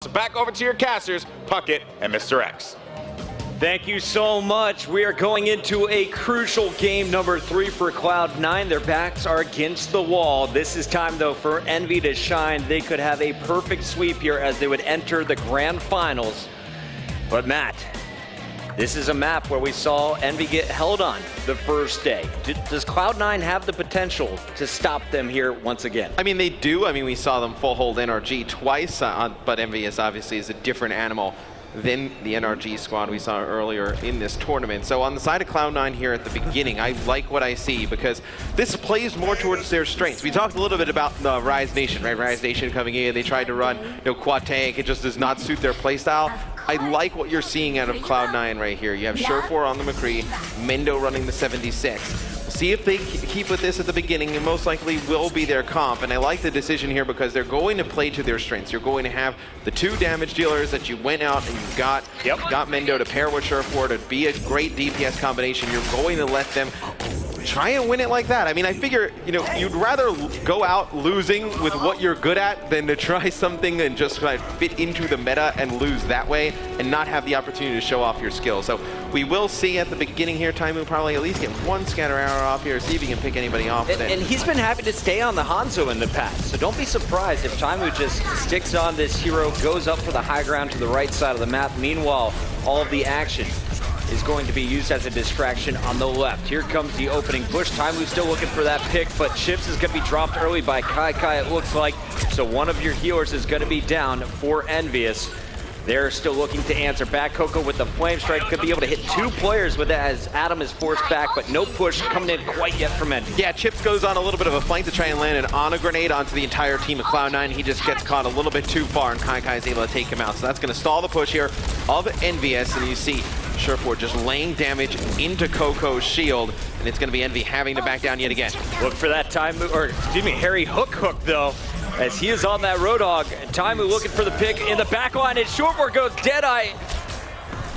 So back over to your casters, Puckett and Mr. X. Thank you so much. We are going into a crucial game number 3 for Cloud9. Their backs are against the wall. This is time, though, for Envy to shine. They could have a perfect sweep here as they would enter the grand finals. But Matt, this is a map where we saw Envy get held on the first day. Does Cloud9 have the potential to stop them here once again? I mean, they do. I mean, we saw them full hold NRG twice, but Envyus obviously is a different animal than the NRG squad we saw earlier in this tournament. So on the side of Cloud9 here at the beginning, I like what I see because this plays more towards their strengths. We talked a little bit about the Rise Nation, right? Rise Nation coming in, they tried to run, quad tank. It just does not suit their playstyle. I like what you're seeing out of Cloud9 right here. You have Surefour on the McCree, Mendo running the 76. We'll see if they keep with this at the beginning, and most likely will be their comp. And I like the decision here because they're going to play to their strengths. You're going to have the 2 damage dealers that you went out and you got Mendo to pair with Surefour to be a great DPS combination. You're going to let them try and win it like that. I mean, I figure, you'd rather go out losing with what you're good at than to try something and just kind of fit into the meta and lose that way and not have the opportunity to show off your skills. So we will see at the beginning here, Taimu probably at least get 1 scatter arrow off here, see if he can pick anybody off. And he's been happy to stay on the Hanzo in the past, so don't be surprised if Taimu just sticks on this hero, goes up for the high ground to the right side of the map. Meanwhile, all of the action is going to be used as a distraction on the left. Here comes the opening push. Taimu's still looking for that pick, but Chips is going to be dropped early by Kai, it looks like. So one of your healers is going to be down for Envyus. They're still looking to answer back. Coco with the flame strike could be able to hit 2 players with it as Adam is forced back, but no push coming in quite yet from Envy. Yeah, Chips goes on a little bit of a flank to try and land an Ana grenade onto the entire team of Cloud9. He just gets caught a little bit too far, and Kai is able to take him out. So that's going to stall the push here of Envyus, and you see Surefour just laying damage into Coco's shield, and it's going to be Envy having to back down yet again. Look for that Harry Hook though, as he is on that Roadhog. Taimu looking for the pick in the back line, and Surefour goes Deadeye.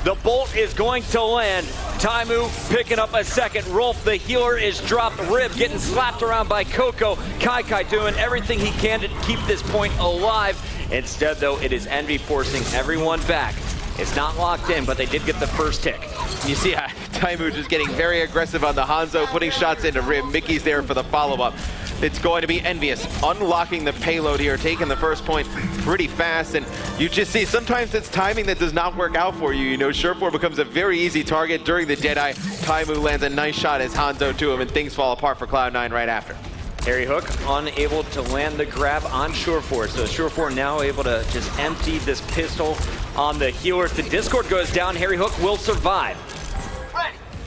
The bolt is going to land. Taimu picking up a second. Rolf, the healer, is dropped. Rib getting slapped around by Coco. Kai doing everything he can to keep this point alive. Instead, though, it is Envy forcing everyone back. It's not locked in, but they did get the first tick. You see Taimu just getting very aggressive on the Hanzo, putting shots into Rib. Mickey's there for the follow-up. It's going to be Envyus unlocking the payload here, taking the first point pretty fast, and you just see sometimes it's timing that does not work out for you. Surefour becomes a very easy target during the Deadeye. Taimu lands a nice shot as Hanzo to him, and things fall apart for Cloud9 right after. Harry Hook unable to land the grab on Surefour, so Surefour now able to just empty this pistol on the healer. If the Discord goes down, Harry Hook will survive.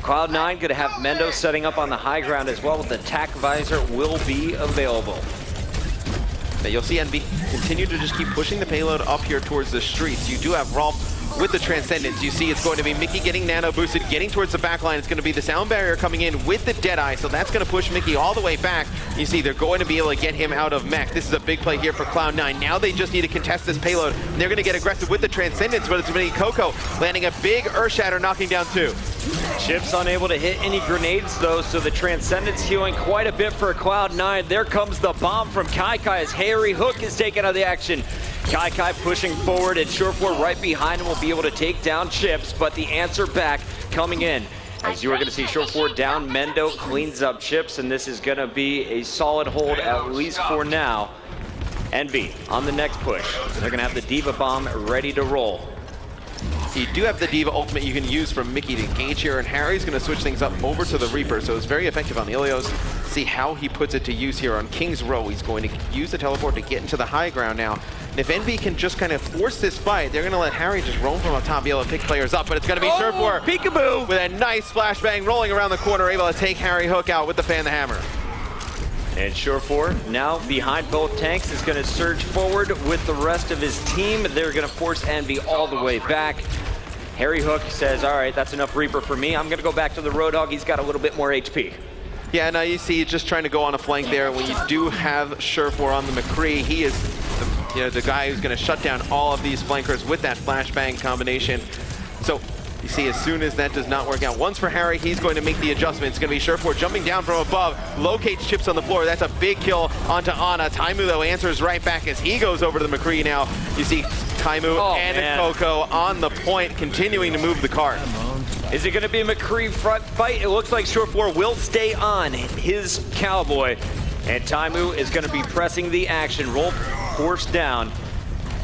Cloud9 going to have Mendo setting up on the high ground as well. The attack visor will be available. But you'll see Envy continue to just keep pushing the payload up here towards the streets. You do have Rolf with the Transcendence. You see it's going to be Mickey getting nano boosted, getting towards the back line. It's going to be the sound barrier coming in with the Deadeye, so that's going to push Mickey all the way back. You see they're going to be able to get him out of mech. This is a big play here for Cloud9. Now they just need to contest this payload. They're going to get aggressive with the Transcendence, but it's going to be Coco landing a big Earth Shatter, knocking down 2. Chips unable to hit any grenades though, so the Transcendence healing quite a bit for Cloud9. There comes the bomb from Kai as Harry Hook is taken out of the action. Kai pushing forward, and Surefour right behind him will be able to take down Chips, but the answer back coming in. As you are going to see Surefour down, Mendo cleans up Chips, and this is going to be a solid hold at least for now. Envy on the next push. They're going to have the Diva Bomb ready to roll. You do have the Diva ultimate you can use from Mickey to engage here, and Harry's going to switch things up over to the Reaper, so it's very effective on the Ilios. See how he puts it to use here on King's Row. He's going to use the teleport to get into the high ground now. And if Envy can just kind of force this fight, they're going to let Harry just roam from up top, be able to pick players up, but it's going to be Surefour peekaboo with a nice flashbang rolling around the corner, able to take Harry Hook out with the Fan the Hammer. And Surefour, now behind both tanks, is going to surge forward with the rest of his team. They're going to force Envy all the way back. Harry Hook says, all right, that's enough Reaper for me. I'm going to go back to the Roadhog. He's got a little bit more HP. Yeah, now you see just trying to go on a flank there. When you do have Surefour on the McCree, he is the guy who's going to shut down all of these flankers with that flashbang combination. So you see, as soon as that does not work out, once for Harry, he's going to make the adjustment. It's going to be Surefour jumping down from above, locates Chips on the floor. That's a big kill onto Ana. Taimu, though, answers right back as he goes over to the McCree now. You see Taimu and Coco on the point, continuing to move the card. Is it going to be a McCree front fight? It looks like Short 4 will stay on his Cowboy. And Taimu is going to be pressing the action. Rolf forced down.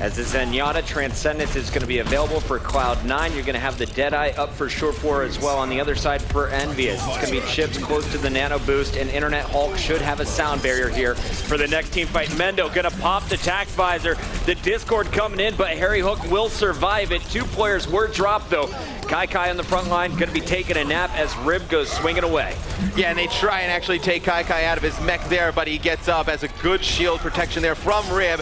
As the Zenyatta Transcendence is going to be available for Cloud9. You're going to have the Deadeye up for Short 4 as well on the other side for Envyus. It's going to be Chips close to the Nano Boost, and Internet Hulk should have a sound barrier here for the next team fight. Mendo going to pop the tac visor. The Discord coming in, but Harry Hook will survive it. 2 players were dropped though. Kai on the front line going to be taking a nap as Rib goes swinging away. Yeah, and they try and actually take Kai out of his mech there, but he gets up as a good shield protection there from Rib.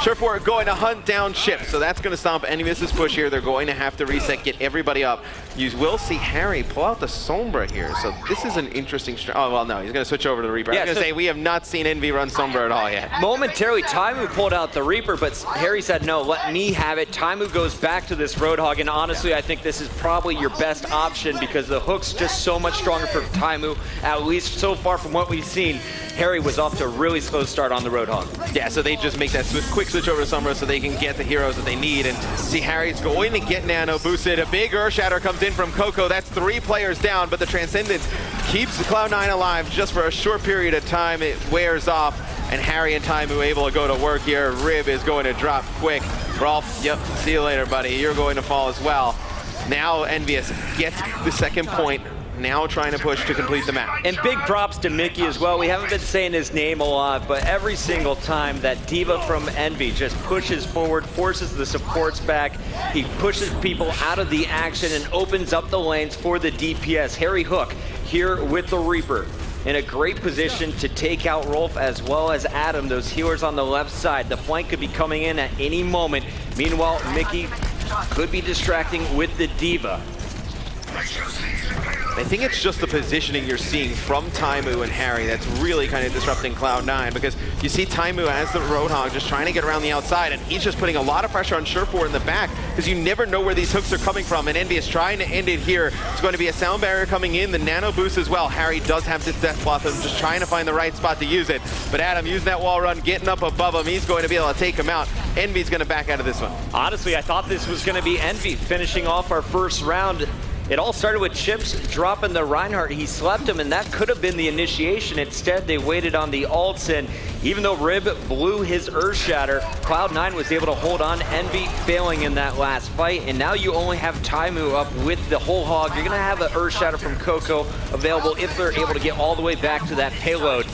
Sure4 going to hunt down Chip, so that's going to stop Envyus' push here. They're going to have to reset, get everybody up. You will see Harry pull out the Sombra here, so this is an interesting oh, well, no, he's going to switch over to the Reaper. I was going to say, we have not seen Envy run Sombra at all yet. Momentarily, Taimu pulled out the Reaper, but Harry said, no, let me have it. Taimu goes back to this Roadhog, and honestly, I think this is probably your best option because the hook's just so much stronger for Taimu, at least so far from what we've seen. Harry was off to a really slow start on the Roadhog. Yeah, so they just make that quick switch over to Sombra so they can get the heroes that they need. And see, Harry's going to get Nano boosted. A big Earth Shatter comes in from Coco. That's 3 players down, but the Transcendence keeps Cloud9 alive just for a short period of time. It wears off, and Harry and Taimu able to go to work here. Rib is going to drop quick. Rolf, yep, see you later, buddy. You're going to fall as well. Now Envyus gets the second point. Now trying to push to complete the map. And big props to Mickey as well. We haven't been saying his name a lot, but every single time that Diva from Envy just pushes forward, forces the supports back, he pushes people out of the action and opens up the lanes for the DPS. Harry Hook here with the Reaper in a great position to take out Rolf as well as Adam, those healers on the left side. The flank could be coming in at any moment. Meanwhile, Mickey could be distracting with the Diva. I think it's just the positioning you're seeing from Taimu and Harry that's really kind of disrupting Cloud9, because you see Taimu as the Roadhog just trying to get around the outside, and he's just putting a lot of pressure on Sure4 in the back because you never know where these hooks are coming from, and Envy is trying to end it here. It's going to be a sound barrier coming in, the Nano Boost as well. Harry does have this Death Cloth and just trying to find the right spot to use it, but Adam using that wall run, getting up above him, he's going to be able to take him out. Envy's going to back out of this one. Honestly, I thought this was going to be Envy finishing off our first round. It all started with Chips dropping the Reinhardt. He slept him, and that could have been the initiation. Instead, they waited on the ults, and even though Rib blew his Earth Shatter, Cloud9 was able to hold on. Envy failing in that last fight, and now you only have Taimu up with the whole hog. You're going to have an Earth Shatter from Coco available if they're able to get all the way back to that payload.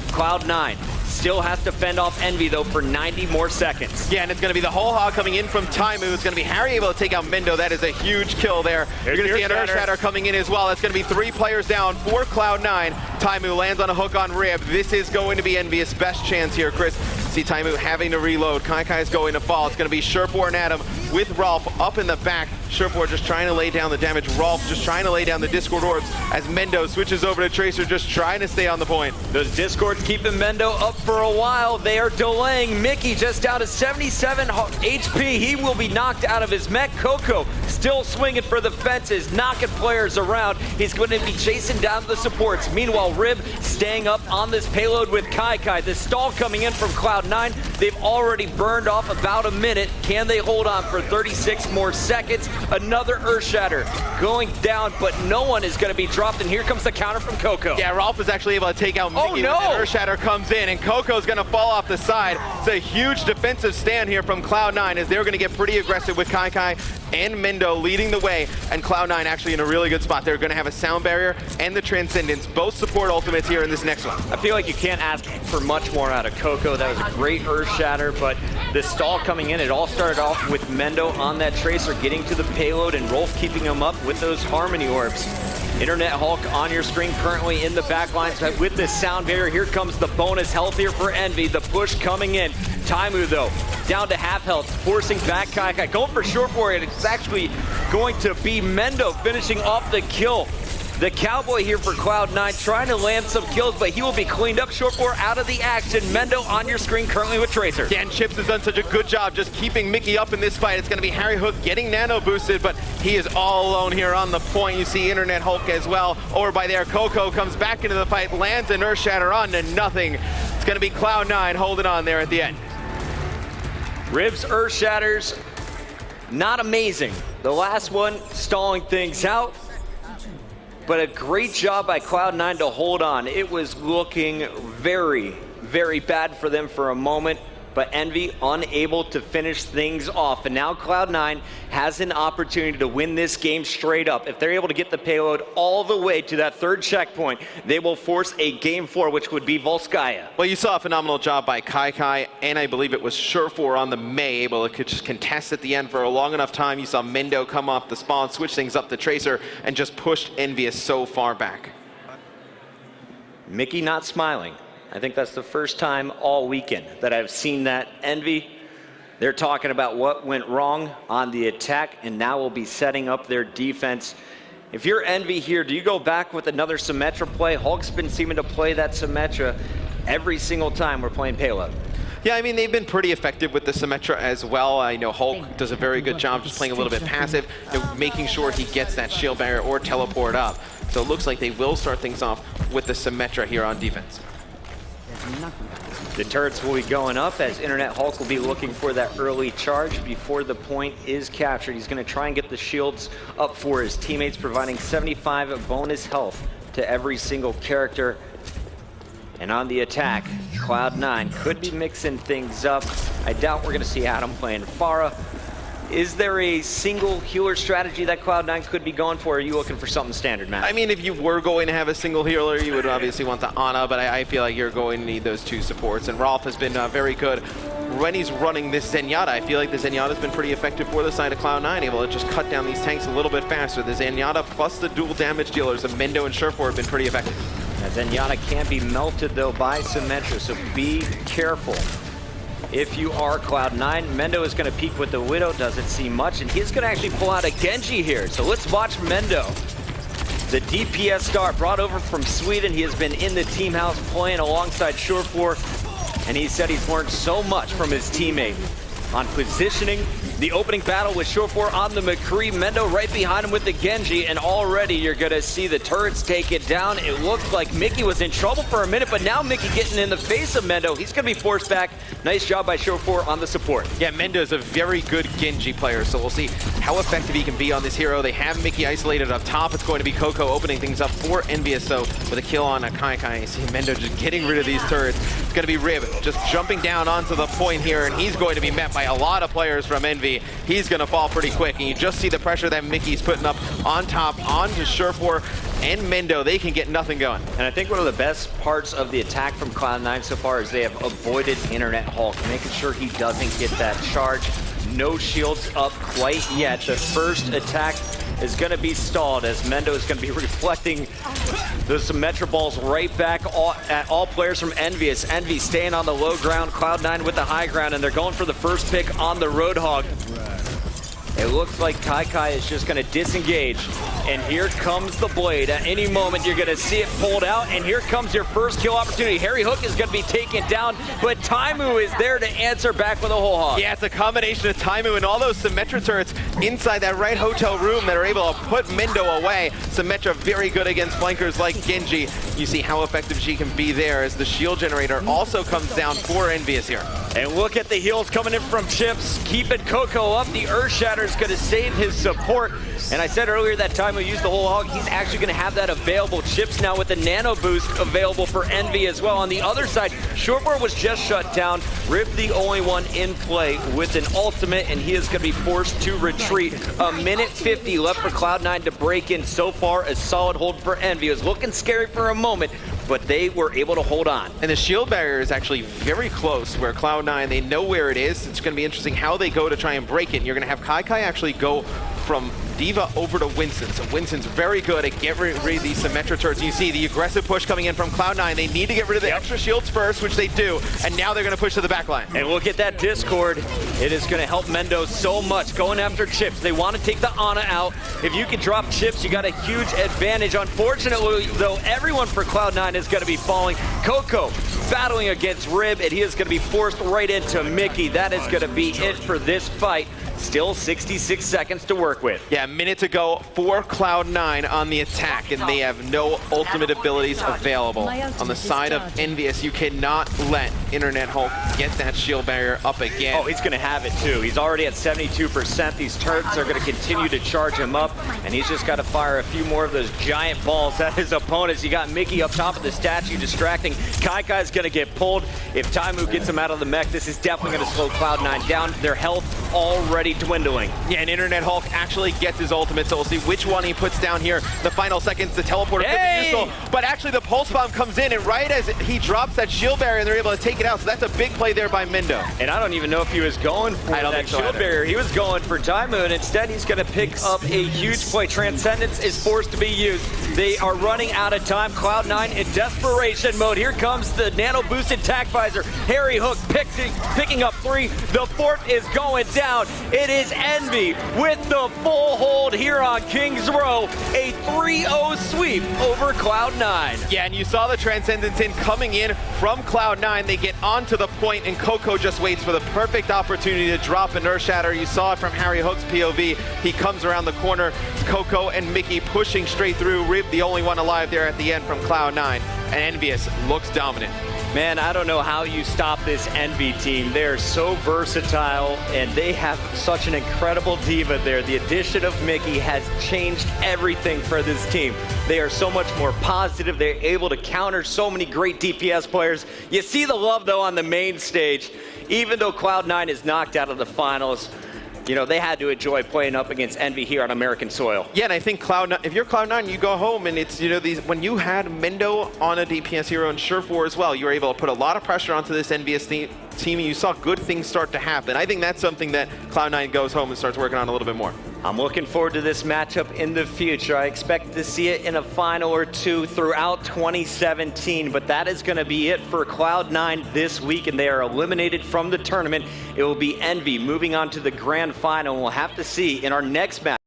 Cloud9 still has to fend off Envy, though, for 90 more seconds. Yeah, and it's going to be the whole hog coming in from Taimu. It's going to be Harry able to take out Mendo. That is a huge kill there. You're going to see an Earth Shatter coming in as well. That's going to be 3 players down for Cloud9. Taimu lands on a hook on Rib. This is going to be Envy's best chance here, Chris. See Taimu having to reload. Kai is going to fall. It's going to be Sure4 and Adam with Rolf up in the back. Sure4 just trying to lay down the damage. Rolf just trying to lay down the Discord orbs as Mendo switches over to Tracer, just trying to stay on the point. Those Discords keeping Mendo up for a while. They are delaying. Mickey just down to 77 HP. He will be knocked out of his mech. Coco still swinging for the fences, knocking players around. He's going to be chasing down the supports. Meanwhile, Rib staying up on this payload with Kai. The stall coming in from Cloud9. They've already burned off about a minute. Can they hold on for 36 more seconds? Another Earth Shatter going down, but no one is going to be dropped, and here comes the counter from Coco. Yeah, Rolf is actually able to take out Mickey. Oh no! Earth Shatter comes in, and Coco's going to fall off the side. It's a huge defensive stand here from Cloud9 as they're going to get pretty aggressive with Kai and Mendo leading the way, and Cloud9 actually in a really good spot. They're going to have a sound barrier and the Transcendence, both support ultimates here in this next one. I feel like you can't ask for much more out of Coco. That was a great Earth Shatter, but the stall coming in, it all started off with Mendo on that Tracer getting to the payload and Rolf keeping him up with those Harmony Orbs. Internet Hulk on your screen currently in the back lines with this sound barrier. Here comes the bonus health here for Envy. The push coming in. Taimu, though, down to half health, forcing back Kai. Going for short for it. It's actually going to be Mendo finishing off the kill. The Cowboy here for Cloud9 trying to land some kills, but he will be cleaned up. Short 4 out of the action. Mendo on your screen currently with Tracer. Dan Chips has done such a good job just keeping Mickey up in this fight. It's going to be Harry Hook getting Nano boosted, but he is all alone here on the point. You see Internet Hulk as well. Over by there, Coco comes back into the fight, lands an Earth Shatter on to nothing. It's going to be Cloud9 holding on there at the end. Ribs Earth Shatters not amazing. The last one stalling things out, but a great job by Cloud9 to hold on. It was looking very, very bad for them for a moment, but Envy unable to finish things off. And now Cloud9 has an opportunity to win this game straight up. If they're able to get the payload all the way to that third checkpoint, they will force a game 4, which would be Volskaya. Well, you saw a phenomenal job by Kai, and I believe it was Surefour on the Mei, able to just contest at the end for a long enough time. You saw Mendo come off the spawn, switch things up to Tracer, and just pushed Envyus so far back. Mickey not smiling. I think that's the first time all weekend that I've seen that. Envy, they're talking about what went wrong on the attack, and now will be setting up their defense. If you're Envy here, do you go back with another Symmetra play? Hulk's been seeming to play that Symmetra every single time we're playing payload. Yeah, I mean, they've been pretty effective with the Symmetra as well. I know Hulk does a very good job just playing a little bit passive, making sure he gets that shield barrier or teleport up. So it looks like they will start things off with the Symmetra here on defense. The turrets will be going up as Internet Hulk will be looking for that early charge before the point is captured. He's going to try and get the shields up for his teammates, providing 75 bonus health to every single character. And on the attack, Cloud9 could be mixing things up. I doubt we're going to see Adam playing Pharah. Is there a single healer strategy that Cloud9 could be going for? Or are you looking for something standard, Matt? I mean, if you were going to have a single healer, you would obviously want the Ana, but I feel like you're going to need those two supports. And Rolf has been very good when he's running this Zenyatta. I feel like the Zenyatta's been pretty effective for the side of Cloud9, able to just cut down these tanks a little bit faster. The Zenyatta plus the dual damage dealers of Mendo and Surefour have been pretty effective. That Zenyatta can't be melted, though, by Symmetra, so be careful. If you are Cloud9, Mendo is going to peek with the Widow, doesn't see much, and he's going to actually pull out a Genji here. So let's watch Mendo. The DPS star brought over from Sweden. He has been in the team house playing alongside Surefour, and he said he's learned so much from his teammate on positioning. The opening battle with Surefour on the McCree, Mendo right behind him with the Genji, and already you're gonna see the turrets take it down. It looked like Mickey was in trouble for a minute, but now Mickey getting in the face of Mendo. He's gonna be forced back. Nice job by Surefour on the support. Yeah, Mendo is a very good Genji player, so we'll see how effective he can be on this hero. They have Mickey isolated up top. It's going to be Coco opening things up for Envyus, though, with a kill on a Kai. You see Mendo just getting rid of these turrets. It's gonna be Rib just jumping down onto the point here, and he's going to be met by a lot of players from Envy. He's gonna fall pretty quick, and you just see the pressure that Mickey's putting up on top, onto Surefour and Mendo. They can get nothing going. And I think one of the best parts of the attack from Cloud9 so far is they have avoided Internet Hulk, making sure he doesn't get that charge. No shields up quite yet. The first attack is going to be stalled as Mendo is going to be reflecting the Symmetra balls right back at all players from Envyus. Envy staying on the low ground, Cloud9 with the high ground, and they're going for the first pick on the Roadhog. It looks like Kai is just going to disengage, and here comes the blade. At any moment, you're going to see it pulled out, and here comes your first kill opportunity. Harry Hook is going to be taken down, but Taimu is there to answer back with a whole hog. Yeah, it's a combination of Taimu and all those Symmetra turrets inside that right hotel room that are able to put Mendo away. Symmetra very good against flankers like Genji. You see how effective she can be there as the shield generator also comes down for Envyus here. And look at the heals coming in from Chips, keeping Coco up. The Earth Shatter is going to save his support. And I said earlier that Taimu used the whole hog. He's actually going to have that available. Chips now with the nano boost available for Envy as well. On the other side, Surefour was just shut down. Rib the only one in play with an ultimate, and he is going to be forced to retreat. A minute 50 left for Cloud9 to break in. So far, a solid hold for Envy. It was looking scary for a moment, but they were able to hold on. And the shield barrier is actually very close where Cloud9, they know where it is. It's going to be interesting how they go to try and break it. And you're going to have Kai actually go from D.Va over to Winston. So Winston's very good at getting rid of these Symmetra turrets. You see the aggressive push coming in from Cloud9. They need to get rid of the extra shields first, which they do. And now they're going to push to the back line. And look at that Discord. It is going to help Mendo so much going after Chips. They want to take the Ana out. If you can drop Chips, you got a huge advantage. Unfortunately, though, everyone for Cloud9 is going to be falling. Coco battling against Rib, and he is going to be forced right into Mickey. That is going to be it for this fight. Still 66 seconds to work with. Yeah, a minute to go for Cloud9 on the attack, and they have no ultimate abilities available. On the side of Envyus, you cannot let Internet Hulk get that shield barrier up again. Oh, he's going to have it too. He's already at 72%. These turrets are going to continue to charge him up, and he's just got to fire a few more of those giant balls at his opponents. You got Mickey up top of the statue distracting. Kaikai's going to get pulled. If Taimu gets him out of the mech, this is definitely going to slow Cloud9 down. Their health already dwindling. Yeah, and Internet Hulk actually gets his ultimate, so we'll see which one he puts down here. The final seconds, the teleporter could be useful, but actually the pulse bomb comes in, and right as he drops that shield barrier, they're able to take it out, so that's a big play there by Mendo. And I don't even know if he was going for that shield barrier. He was going for Taimu, and instead he's going to pick up a huge play. Transcendence is forced to be used. They are running out of time. Cloud9 in desperation mode. Here comes the nano-boosted tac visor. Harry Hook picking up 3. The fort is going down. It is Envy with the full hold here on Kings Row. A 3-0 sweep over Cloud9. Yeah, and you saw the Transcendence in coming in from Cloud9. They get onto the point, and Coco just waits for the perfect opportunity to drop an Earth Shatter. You saw it from Harry Hook's POV. He comes around the corner. Coco and Mickey pushing straight through. Rib, the only one alive there at the end from Cloud9. And Envyus looks dominant. Man, I don't know how you stop this Envy team. They're so versatile, and they have such an incredible diva there. The addition of Mickey has changed everything for this team. They are so much more positive. They're able to counter so many great DPS players. You see the love, though, on the main stage. Even though Cloud9 is knocked out of the finals, you know, they had to enjoy playing up against Envy here on American soil. Yeah, and I think Cloud9, if you're Cloud9, you go home, and it's, you know, when you had Mendo on a DPS hero and Surefour as well, you were able to put a lot of pressure onto this Envious team, and you saw good things start to happen. I think that's something that Cloud9 goes home and starts working on a little bit more. I'm looking forward to this matchup in the future. I expect to see it in a final or two throughout 2017, but that is going to be it for Cloud9 this week, and they are eliminated from the tournament. It will be Envy moving on to the grand final, and we'll have to see in our next match.